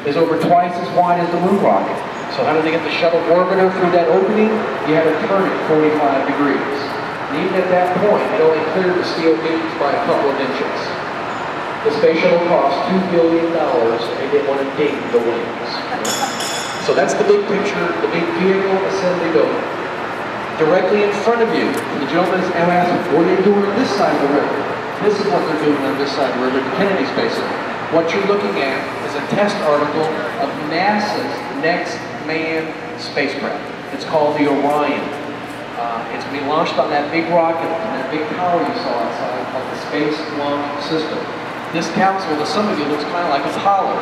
is over twice as wide as the moon rocket. So how did they get the shuttle orbiter through that opening? You had to turn it 45 degrees. And even at that point, it only cleared the steel beams by a couple of inches. The space shuttle cost $2 billion, and they didn't want to ding the wings. So that's the big picture, the big vehicle assembly building. Directly in front of you, the gentleman is asked, what are they doing on this side of the river? This is what they're doing on this side of the river, the Kennedy Space Center. What you're looking at is a test article of NASA's next manned spacecraft. It's called the Orion. It's going to be launched on that big rocket and that big tower you saw outside called the Space Launch System. This capsule, to some of you, looks kind of like Apollo,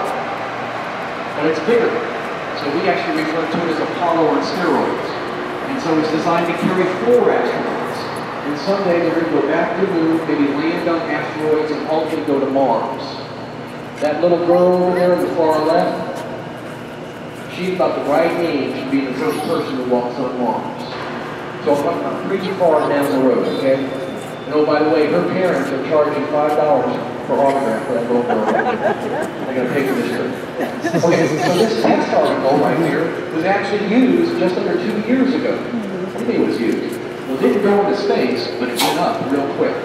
but it's bigger. So we actually refer to it as Apollo on steroids. And so it's designed to carry 4 astronauts. And someday they're going to go back to the moon, maybe land on asteroids, and ultimately go to Mars. That little girl over there on the far left, she's about the right age to be the first person who walks on Mars. So I'm pretty far down the road, okay? And oh, by the way, her parents are charging $5 for autograph for that little girl. They're going to pay for this trip. Okay, so this test article right here was actually used just under 2 years ago. What do you mean it was used? Well, it didn't go into space, but it went up real quick.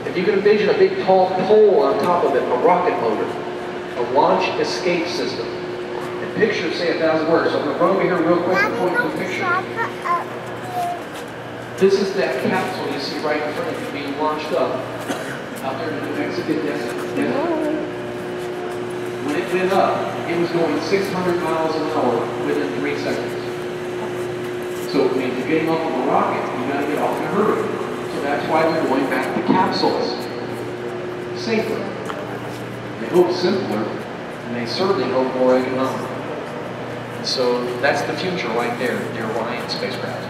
If you can envision a big tall pole on top of it, a rocket motor, a launch escape system, and pictures say 1,000 words. So I'm going to run over here real quick and point to a picture. This is that capsule you see right in front of you being launched up out there in the New Mexico desert. When it went up, it was going 600 miles an hour within 3 seconds. So it means you're getting off of a rocket, you got to get off in a hurry. So that's why they're going back to capsules. Safer. They hope simpler, and they certainly hope more economical. And so that's the future right there, the Orion spacecraft.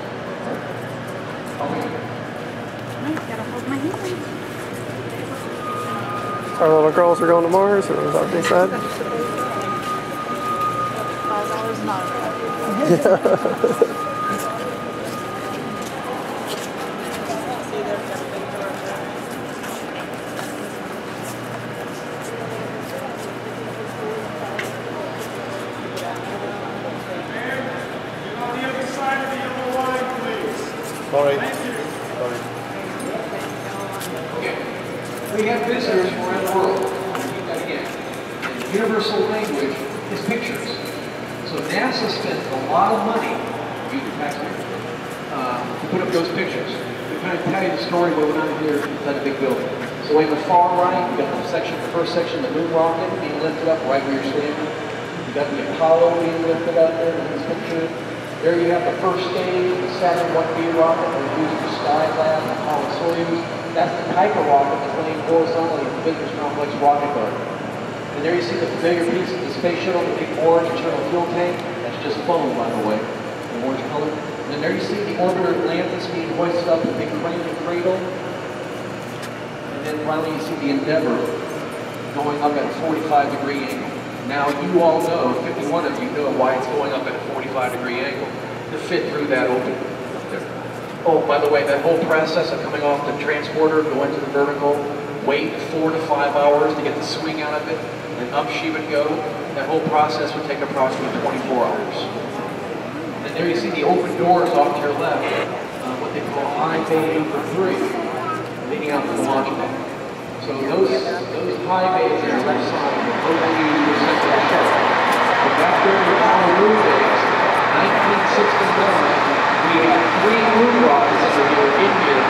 Our little girls are going to Mars, or is that what they said? $5 an hour. Sorry. Okay. We have visitors from around the world. I'll repeat that again. And the universal language is pictures. So NASA spent a lot of money, you the taxpayer, to put up those pictures. To kind of tell you the story what went on here inside the big building. So in the far right, you got the section, the first section, the moon rocket being lifted up right where you're standing. You got the Apollo being lifted up there in this picture. There you have the first stage, the Saturn 1B rocket that was used for Skylab and Apollo Soyuz. That's the Kuiper rocket that's laying horizontally in the Business Complex rocket garden. And there you see the bigger piece of the space shuttle, the big orange internal fuel tank. That's just foam, by the way, the orange color. And then there you see the orbiter Atlantis being hoisted up in a big crane and cradle. And then finally you see the Endeavour going up at a 45-degree angle. Now you all know, 51 of you know why it's going up at a 45-degree angle to fit through that opening up there. Oh, by the way, that whole process of coming off the transporter, going to the vertical, wait 4 to 5 hours to get the swing out of it, and up she would go. That whole process would take approximately 24 hours. And there you see the open doors off to your left, what they call high bay number 3, leading out to the launch pad. So those high bays on the left side are totally used for central shuttle. But back during the Apollo moon days, 1969, we had 3 moon rockets that were either in here